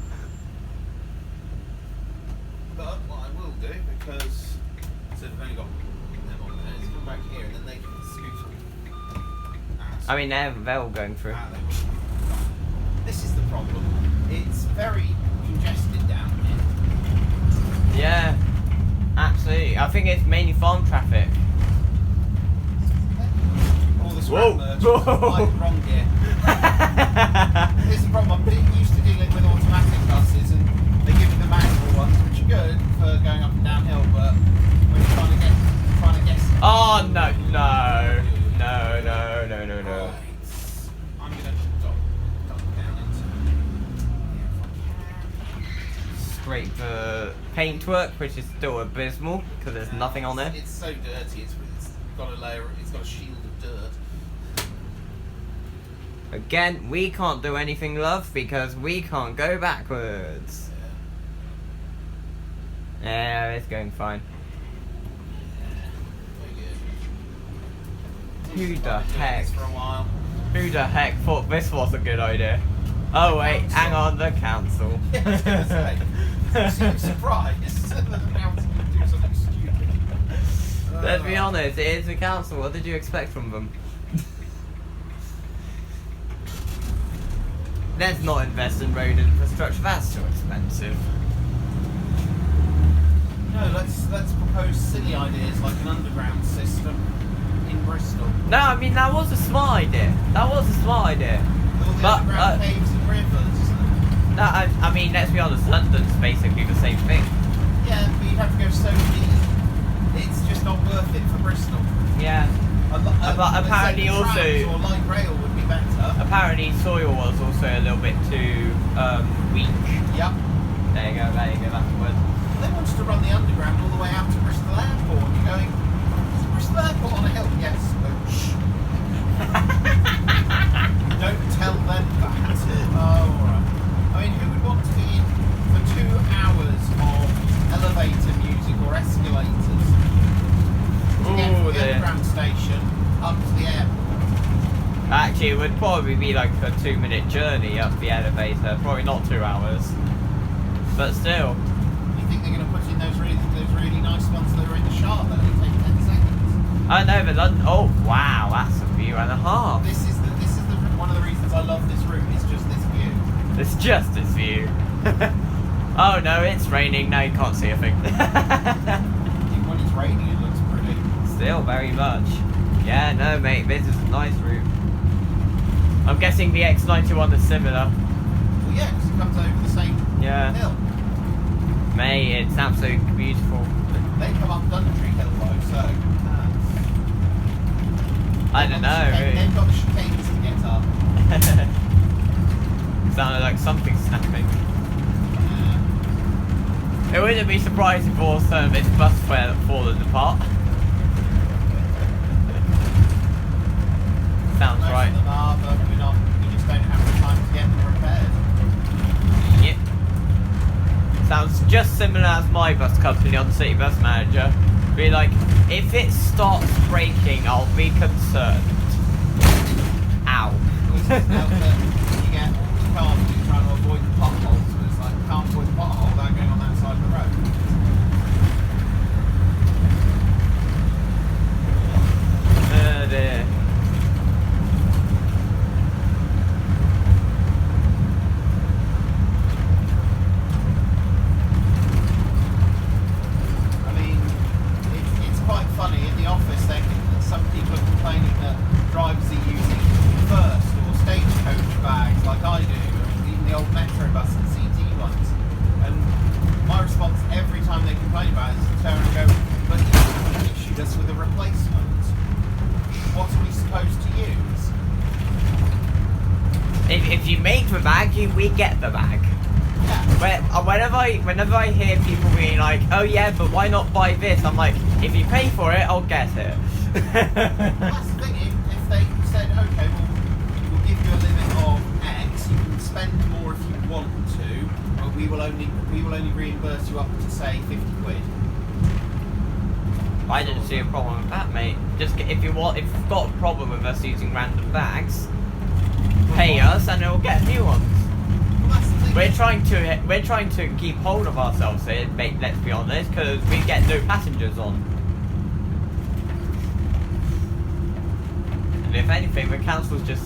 But what I will do, because so they've only got them on there, is come back here and then they can scoot. I mean, they're all going through. This is the problem. It's very congested down here. Yeah, absolutely. I think it's mainly farm traffic. All the Whoa. scrap merchants like wrong gear. This is the problem. I'm used to dealing with automatic buses, and they give you the manual ones, which are good for going up and downhill. But when you're trying to get. Oh no, no, no. Right. I'm gonna duck down into. Yeah, if I can. Scrape the paintwork, which is still abysmal because there's nothing on it. It's so dirty. It's got a layer. It's got a shield of dirt. Again, we can't do anything, love, because we can't go backwards. Yeah, it's going fine. Very good. Who the I've been doing heck? this for a while. Who the heck thought this was a good idea? Oh wait, hang on, the council. Yeah, I was going to say. You seem surprised that the council would do something stupid. Let's be honest, it is the council. What did you expect from them? Let's not invest in road infrastructure. That's too expensive. No, let's propose silly ideas like an underground system in Bristol. No, I mean that was a smart idea. That was a smart idea. With all the But, underground caves and rivers. No, I mean let's be honest. London's basically the same thing. Yeah, but you'd have to go so deep. It's just not worth it for Bristol. Yeah. But apparently also, or light rail would be better. apparently soil was also a little bit too weak. Yep. There you go. That's the word. They wanted to run the underground all the way out to Bristol Airport. You're going, is Bristol Airport on a hill? Yes. Oh, shh. Don't tell them that. Oh, alright. I mean, who would want to be in for 2 hours of elevator music or escalators to get from the underground station up to the airport? Actually, it would probably be like a 2-minute journey up the elevator. Probably not 2 hours. But still. You think they're going to put in those really nice ones that are in the Shard that only take 10 seconds? I know, but London. Oh wow, that's a view and a half. This is one of the reasons I love this route. Is just this view. It's just this view. Oh no, it's raining. Now you can't see a thing. When it's raining, it looks pretty. Still very much. Yeah, no, mate, this is a nice route. I'm guessing the X91 is similar. Well, yeah, because it comes over the same hill. Mate, it's absolutely beautiful. They come up Dundry Hill though, so. I don't know. They've got the chicanes to get up. Sounded like something snapping. It wouldn't be surprising if all of a sudden this bus fell fallen apart. Sounds Most right. of them are, but we just don't have the time to get them repaired. Yep. Sounds just similar as my bus company on City Bus Manager. Be like, if it starts braking, I'll be concerned. Ow. You get all the cars trying to avoid the potholes, but it's like, you can't avoid the pothole without going on that side of the road. Oh dear. I mean, it's quite funny. In the office, some people are complaining that drivers are using first or stagecoach bags like I do, or even the old Metro bus and CT ones. And my response every time they complain about it is to turn and go, but you issued us with a replacement. What are we supposed to use? If you make the bag, we get the bag. Yeah. Whenever I hear people being like, oh yeah, but why not buy this? I'm like, if you pay for it, I'll get it. That's the thing. If they said, okay, we'll give you a limit of X, you can spend more if you want to, but we will only reimburse you up to say 50 quid. I didn't see a problem with that, mate. Just if you've got a problem with us using random bags, pay us and we'll get new ones. Well, that's the thing. We're trying to keep hold of ourselves here, mate. Let's be honest, because we get no passengers on. And if anything, the council's just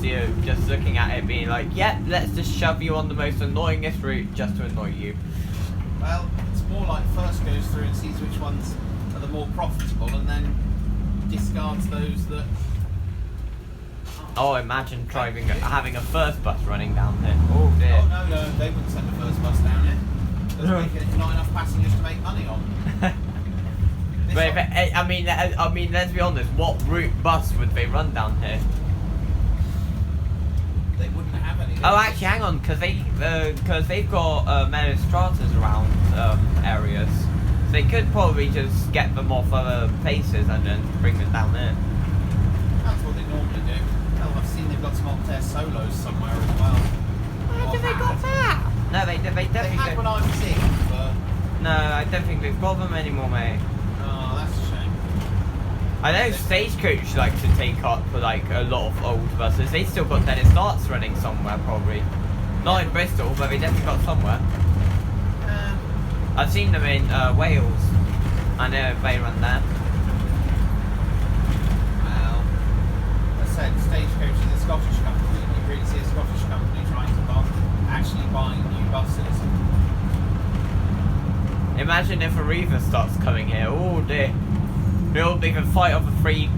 looking at it, being like, "Yep, let's just shove you on the most annoyingest route just to annoy you." Well, it's more like first goes through and sees which ones are the more profitable, and then discards those that. Oh, imagine having a first bus running down there. Oh dear. Oh no, they wouldn't send the first bus down here. There's not enough passengers to make money on. But I mean, let's be honest. What route bus would they run down here? They wouldn't have any. Oh, actually, hang on, because they've got Meadow Stratas around areas. So they could probably just get them off other places and then bring them down there. That's what they normally do. Hell, I've seen they've got some Optare Solos somewhere as well. Where have they got that? No, they definitely They had don't. when I was in, but No, I don't think they've got them anymore, mate. oh, that's a shame. I know Stagecoach like to take up like a lot of old buses. They still got Dennis Darts running somewhere probably. Not in Bristol, but they definitely got somewhere. I've seen them in Wales. I know they run there. Well, as I said, Stagecoach is a Scottish company. You really see a Scottish company trying to actually buying new buses. Imagine if a Reaver starts coming here. Oh dear. We'll even fight over three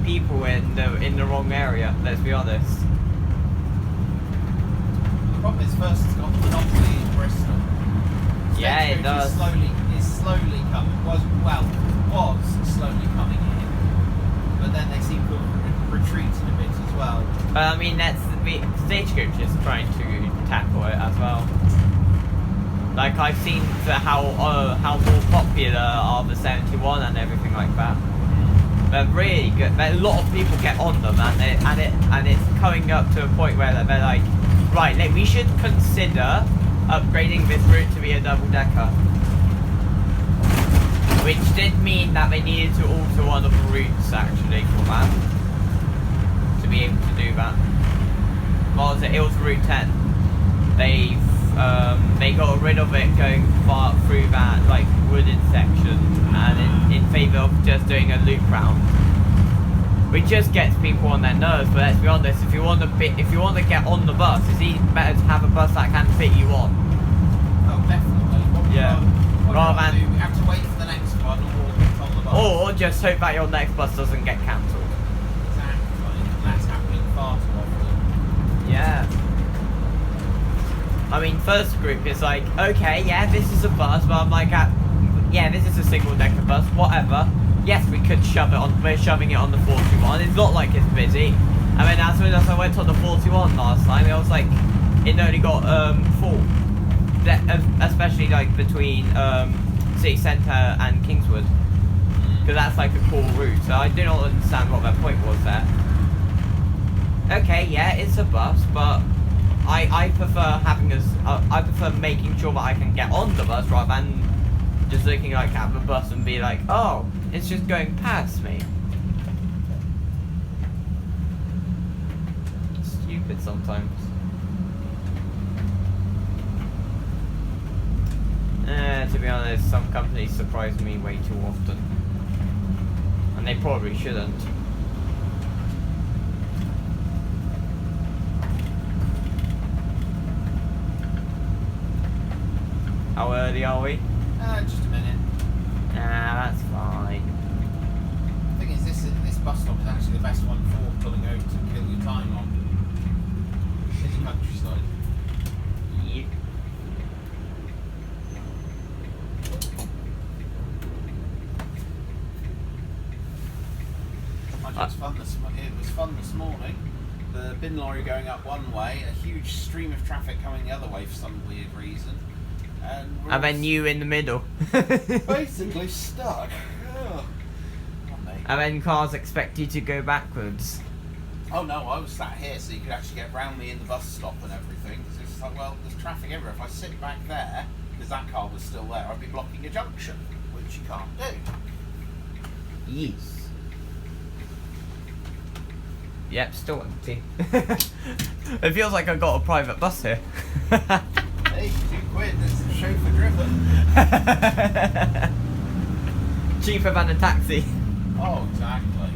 people in the wrong area, let's be honest. The problem is first it's got a monopoly in Bristol. Yeah, it does. Is slowly coming. Was slowly coming in, but then they seem to have retreated a bit as well. I mean, that's the Stagecoach is trying to tackle it as well. Like I've seen how more popular are the 71 and everything like that. They're really good. A lot of people get on them, and it's coming up to a point where they're like, right, we should consider upgrading this route to be a double decker. Which did mean that they needed to alter one of the routes actually for that, to be able to do that. What was it? It was Route 10. They got rid of it going far through that like wooded section, and in favour of just doing a loop round, which just gets people on their nerves. But let's be honest, if you want to get on the bus, it's even better to have a bus that can fit you on. Oh, definitely. Rather than we have to wait for the next one, or get on the bus. Or just hope that your next bus doesn't get cancelled. Exactly, and that's happening far too often. Yeah. I mean, first group is like, okay, yeah, this is a bus, but I'm like, yeah, this is a single decker bus, whatever. Yes, we could shove it on, we're shoving it on the 41, it's not like it's busy. And then as soon as I went on the 41 last time, it was like, it only got full. Especially like between City Centre and Kingswood. Because that's like a cool route, so I do not understand what their point was there. Okay, yeah, it's a bus, but I prefer I prefer making sure that I can get on the bus rather than just looking like at the bus and be like, oh, it's just going past me. It's stupid sometimes. To be honest, some companies surprise me way too often. And they probably shouldn't. How early are we? Just a minute. That's fine. The thing is, this bus stop is actually the best one for pulling over to kill your time on. In the countryside. Yep. It was fun this morning. The bin lorry going up one way, a huge stream of traffic coming the other way for some weird reason. And then you in the middle. Basically stuck. Ugh. And then cars expect you to go backwards. Oh no, I was sat here so you could actually get round me in the bus stop and everything. So it's like, well, there's traffic everywhere. If I sit back there, because that car was still there, I'd be blocking a junction, which you can't do. Yes. Yep, still empty. It feels like I got a private bus here. Hey, £2, it's chauffeur driven. Cheaper than a taxi. Oh, exactly.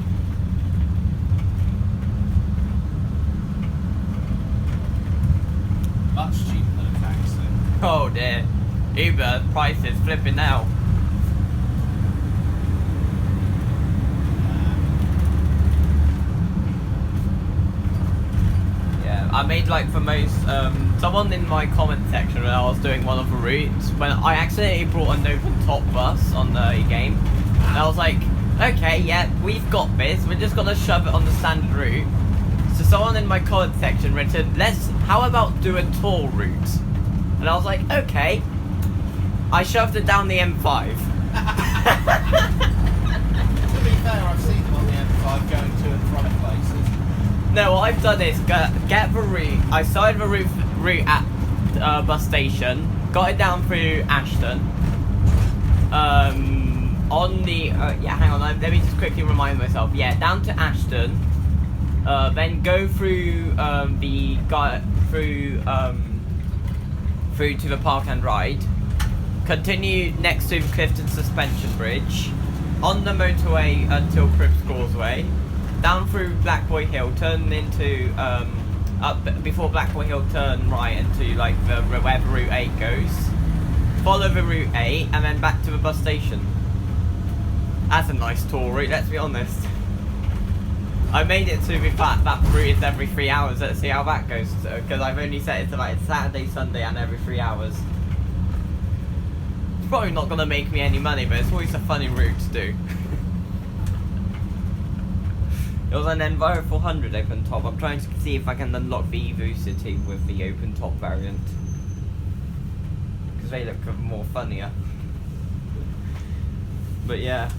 Much cheaper than a taxi. Oh dear. Uber prices flipping now. I made like the most, someone in my comment section when I was doing one of the routes, when I accidentally brought an open top bus on the game, and I was like, okay, yeah, we've got this, we're just gonna shove it on the standard route. So someone in my comment section written, how about do a tour route? And I was like, okay. I shoved it down the M5. To be fair, I've seen them on the M5 going to and from places. No, what I've done is get the route. I started the route at bus station, got it down through Ashton, on the yeah, hang on, let me just quickly remind myself. Yeah, down to Ashton, then go through through to the Park and Ride, continue next to Clifton Suspension Bridge, on the motorway until Cribs Causeway, down through Black Boy Hill, turn into up before Black Boy Hill, turn right into like wherever Route 8 goes. Follow the Route 8 and then back to the bus station. That's a nice tour route, let's be honest. I made it to the fact that route is every 3 hours. Let's see how that goes, because I've only set it to like Saturday, Sunday and every 3 hours. It's probably not going to make me any money, but it's always a funny route to do. It was an Enviro 400 open top. I'm trying to see if I can unlock the Evo City with the open top variant, because they look more funnier. But yeah.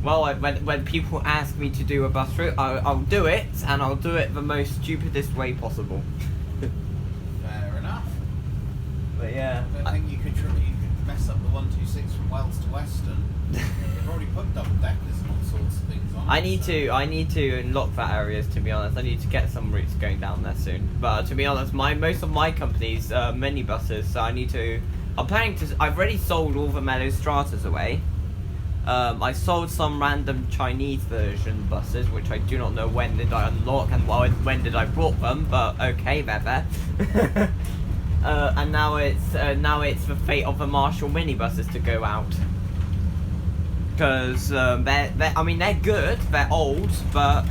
Well, when people ask me to do a bus route, I'll do it, and I'll do it the most stupidest way possible. Fair enough. But yeah. I don't think you could mess up the 126 from Wells to Weston. They've already put double deckers and all sorts of things on. I need to unlock that areas, to be honest. I need to get some routes going down there soon. But to be honest, most of my company's minibuses, so I need to. I'm planning to. I've already sold all the Mellow Stratas away. I sold some random Chinese version buses, which I do not know when did I unlock and when did I brought them, but okay, they're there. And now it's the fate of the Marshall minibuses to go out, because they're good, they're old, but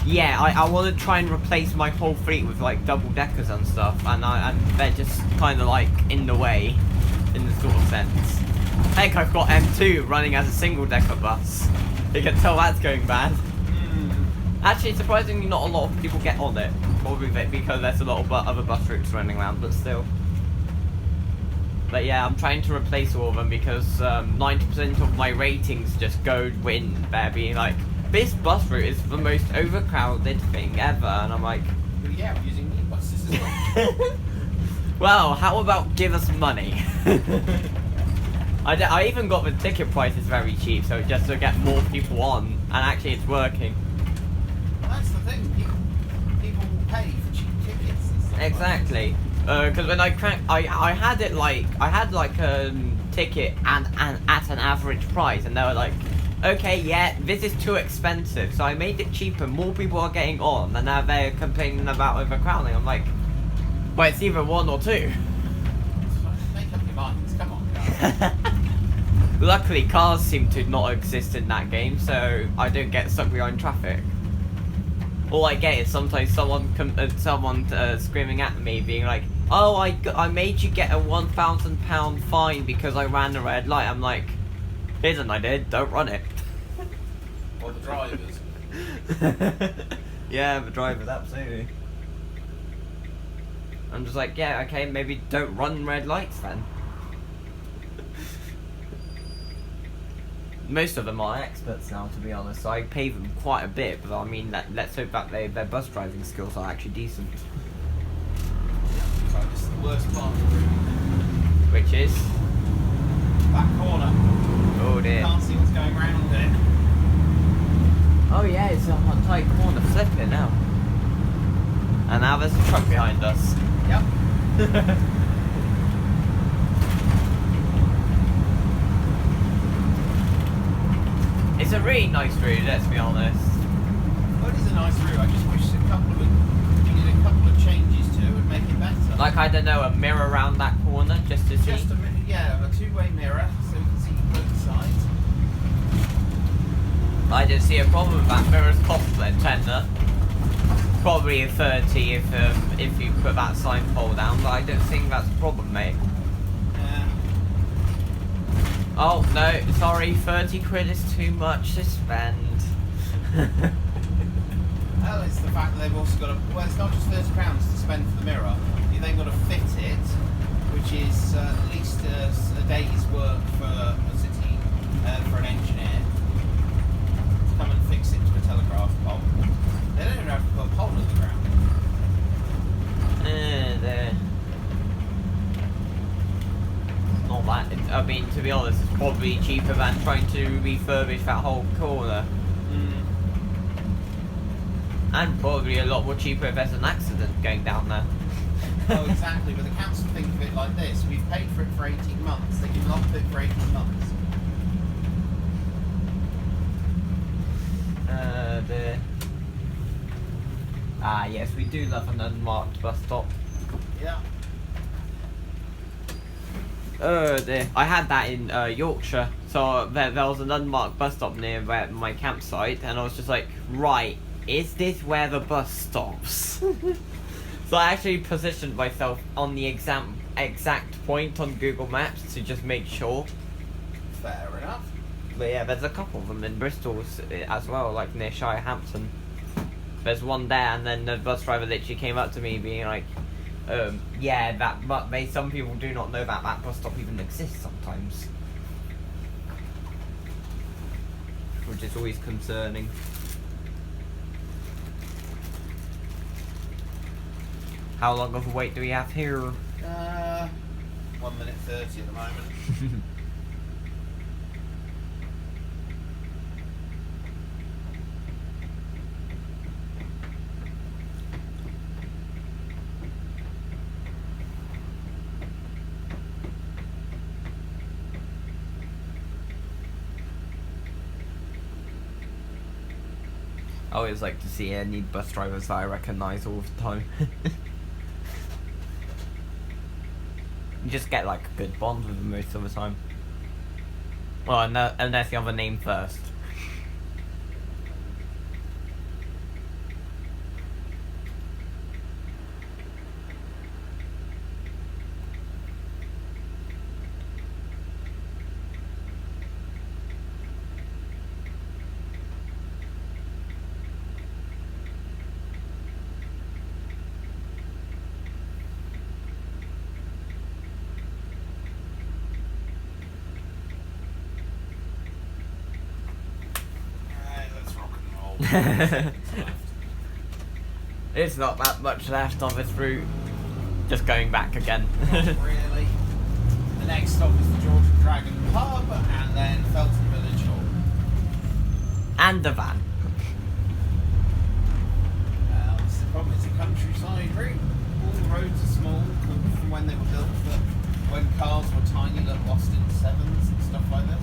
yeah, I want to try and replace my whole fleet with like double deckers and stuff, and they're just kind of like in the way, in the sort of sense. Heck, I've got M2 running as a single decker bus. You can tell that's going bad. Actually, surprisingly, not a lot of people get on it. Probably because there's a lot of other bus routes running around, but still. But yeah, I'm trying to replace all of them because 90% of my ratings just go in there being like, this bus route is the most overcrowded thing ever, and I'm like... Well, yeah, we're using new buses as well. Well, how about give us money? I even got the ticket prices very cheap, so just to get more people on, and actually it's working. Well, that's the thing. People will pay for cheap tickets and stuff. Exactly. Because when I cranked, I had it like a ticket and at an average price, and they were like, okay, yeah, this is too expensive, so I made it cheaper. More people are getting on, and now they're complaining about overcrowding. I'm like, well, it's either one or two. Make up your minds. Come on, guys. Luckily, cars seem to not exist in that game, so I don't get stuck behind traffic. All I get is sometimes someone screaming at me, being like, "Oh, I made you get a £1,000 fine because I ran the red light." I'm like, "Isn't I did? Don't run it." Or the drivers. Yeah, the drivers, absolutely. I'm just like, yeah, okay, maybe don't run red lights then. Most of them are experts now, to be honest, so I pay them quite a bit, but I mean, let's hope that their bus driving skills are actually decent. So this is the worst part of the route. Which is? That corner. Oh dear. You can't see what's going around it. Oh yeah, it's a hot tight corner, flipping now. And now there's a truck behind us. Yep. It's a really nice route, let's be honest. Well, it is a nice route. I just wish you did a couple of changes to it would make it better. Like, I don't know, a mirror around that corner just to see. A two-way mirror so you can see both sides. I don't see a problem with that. Mirrors cost a tenner. Probably a 30 if you put that sign pole down, but I don't think that's a problem, mate. Oh, no, sorry, 30 quid is too much to spend. Well, it's the fact that they've also got well, it's not just £30 to spend for the mirror. You've then got to fit it, which is at least a day's work for a city, for an engineer. To come and fix it to a telegraph pole. They don't even have to put a pole in the ground. There. Not that. I mean, to be honest, it's probably cheaper than trying to refurbish that whole corner. And probably a lot more cheaper if there's an accident going down there. Oh, exactly, but the council think of it like this. We've paid for it for 18 months. They can lock it for 18 months. Yes, we do love an unmarked bus stop. Yeah. Oh dear. I had that in Yorkshire. So there was an unmarked bus stop near my campsite, and I was just like, right, is this where the bus stops? So I actually positioned myself on the exact point on Google Maps to just make sure. Fair enough. But yeah, there's a couple of them in Bristol as well, like near Shirehampton. There's one there, and then the bus driver literally came up to me being like, yeah, but some people do not know that bus stop even exists sometimes. Which is always concerning. How long of a wait do we have here? 1 minute 30 at the moment. I always like to see any bus drivers that I recognise all the time. You just get like a good bond with them most of the time. Well, unless you have a name first. It's not that much left on this route. Just going back again. Not really. The next stop is the George and Dragon pub, and then Felton Village Hall. And the van. It's the problem, it's a countryside route. All the roads are small from when they were built, but when cars were tiny, looked lost in sevens and stuff like this.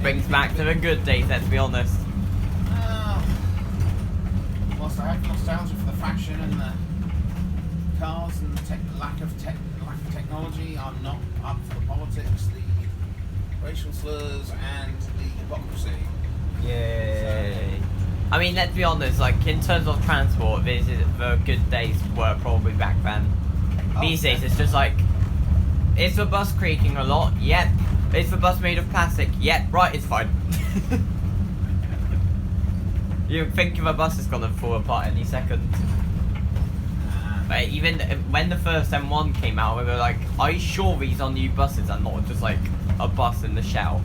Brings back to the good days, let's be honest. Whilst I have nostalgia for the fashion and the cars and the lack of technology, I'm not up for the politics, the racial slurs, and the hypocrisy. Yay. So. I mean, let's be honest, like, in terms of transport, the good days were probably back then. These days, it's just like, is the bus creaking a lot? Yep. Is the bus made of plastic? Yep. Right, it's fine. You think the bus is gonna fall apart any second. But even when the first M1 came out, we were like, are you sure these are new buses and not just like a bus in the shell?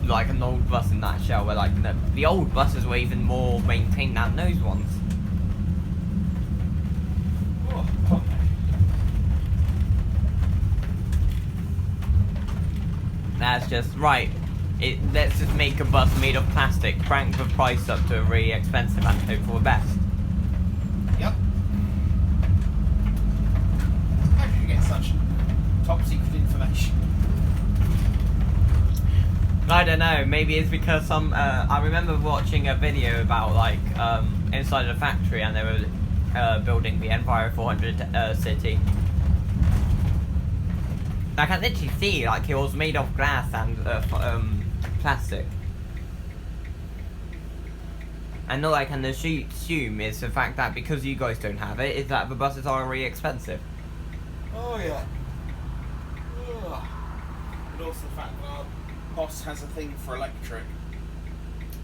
Like an old bus in that shell, where like the old buses were even more maintained than those ones. That's just right. Let's just make a bus made of plastic, crank the price up to a really expensive and hope for the best. Yep. How did you get such top secret information? I don't know, maybe it's because some, I remember watching a video about like, inside a factory, and they were building the Enviro 400 city. I can literally see, like, it was made of glass and plastic. And all I can assume is the fact that because you guys don't have it, is that the buses are really expensive. Oh yeah. Ugh. But also the fact that our boss has a thing for electric.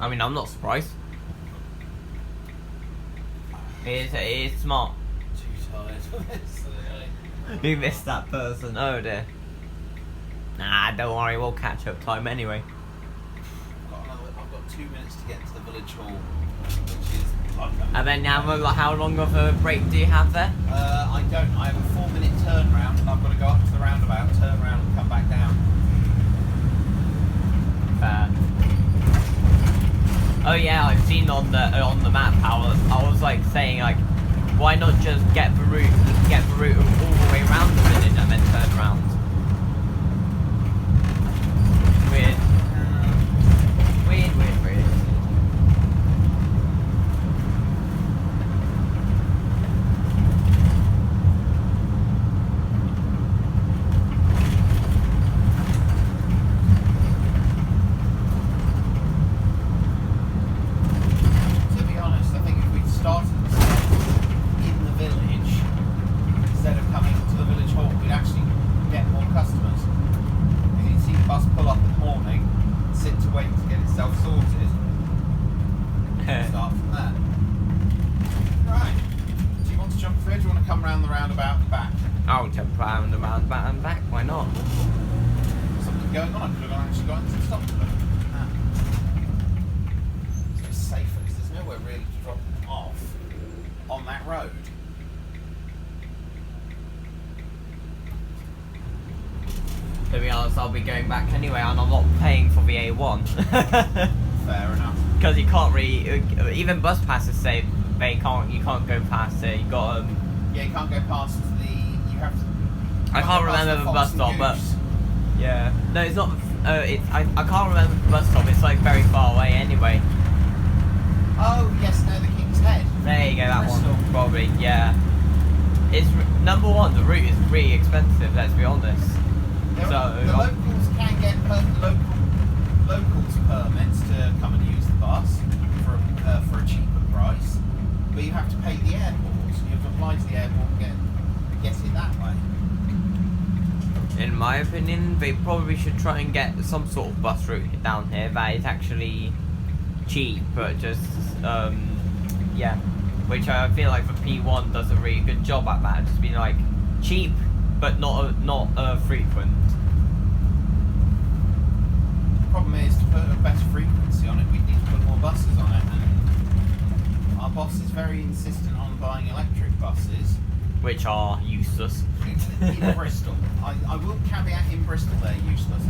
I mean, I'm not surprised. It is smart. Too tired for this. You missed that person, oh dear. Nah, don't worry, we'll catch up time anyway. I've got 2 minutes to get to the village hall, which is And then how long of a break do you have there? I don't. I have a 4-minute turnaround, and I've got to go up to the roundabout, turn around, and come back down. Fair. Oh yeah, I've seen on the map how I was like saying like, why not just get the route all the way around the village and then turn around? Weird. Weird. I'll jump round and back, why not? Something going on, I could have actually gone to stop them. It's safer because there's nowhere really to drop off on that road. To be honest, I'll be going back anyway and I'm not paying for the A1. Fair enough. Because you can't really, even bus passes say you can't go past it, you got yeah, you can't go past I can't remember the bus stop, but yeah, no, it's not. I can't remember the bus stop. It's like very far away anyway. Oh yes, no, the King's Head. There you go, that Bristol. one probably. Yeah, it's number one. The route is really expensive. Let's be honest. The locals can get locals permits to come and use the bus for a cheaper price, but you have to pay the airport. You have to apply to the airport and get it that way. In my opinion, they probably should try and get some sort of bus route down here that is actually cheap, but just yeah, which I feel like the P1 does a really good job at that. Just being like cheap, but not frequent. The problem is to put a better frequency on it, we need to put more buses on it, and our boss is very insistent on buying electric buses. Which are useless. In Bristol. I will caveat in Bristol they're useless.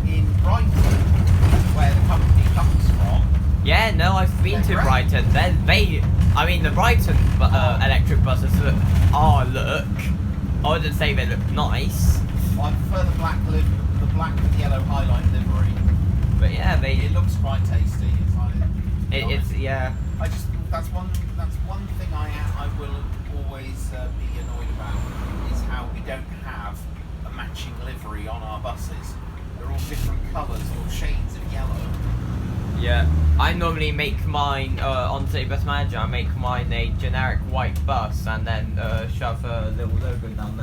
In Brighton, where the company comes from... Yeah, no, I've been to Brighton. I mean, the Brighton electric buses I wouldn't say they look nice. Well, I prefer the black with yellow highlight livery. But yeah, it looks quite tasty. It's yeah. That's one thing I will always be annoyed about is how we don't have a matching livery on our buses. They're all different colours or shades of yellow. Yeah, I normally make mine on City Bus Manager. I make mine a generic white bus and then shove a little logo down